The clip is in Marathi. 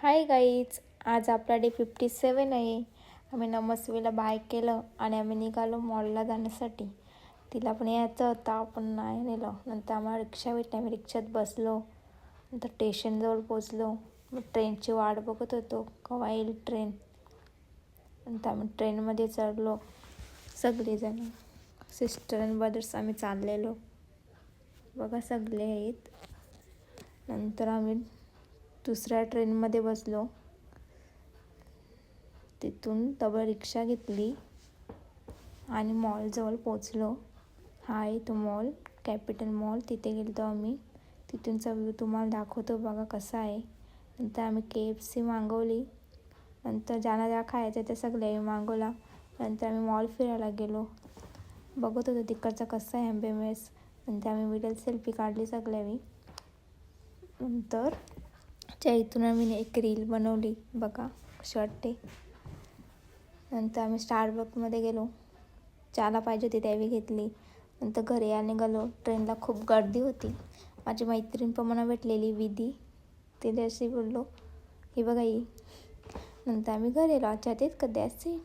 हाय गाईज, आज आपला डे 57 आहे. आम्ही नमस्वीला बाय केलं आणि आम्ही निघालो मॉलला जाण्यासाठी. तिला पण यायचं होतं, आपण नाही नेलं. नंतर आम्हाला रिक्षा भेटली, आम्ही रिक्षात बसलो. नंतर स्टेशनजवळ पोचलो. मग ट्रेनची वाट बघत होतो, केव्हा येईल ट्रेन. नंतर आम्ही ट्रेनमध्ये चढलो सगळेजण, सिस्टर अँड ब्रदर्स आम्ही चाललेलो. बघा सगळे आहेत. नंतर आम्ही दुसऱ्या ट्रेनमध्ये बसलो. तिथून डबल रिक्षा घेतली आणि मॉलजवळ पोचलो. हा आहे तो मॉल, कॅपिटल मॉल. तिथे गेलो आम्ही. तिथूनचा व्ह्यू तुम्हाला दाखवतो, बघा कसा आहे. नंतर आम्ही KFC मागवली. नंतर ज्यांना ज्या खायचं ते सगळे मागवला. नंतर आम्ही मॉल फिरायला गेलो. बघत होतो तिकडचा कसा आहे MBMS. नंतर आम्ही व्हिडिओ सेल्फी काढली सगळ्यावी. नंतर इथून आम्ही एक रील बनवली, बघा कशी वाटते. नंतर आम्ही स्टारबक्समध्ये गेलो. चहाला पाहिजे होती त्यावेळी घेतली. नंतर घरी यायला निघालो. ट्रेनला खूप गर्दी होती. माझी मैत्रीण पण मला भेटलेली, विधी. तिच्याशी बोललो, ही बघा ही. नंतर आम्ही घरी आलो. अच्छा तेच कधी असते.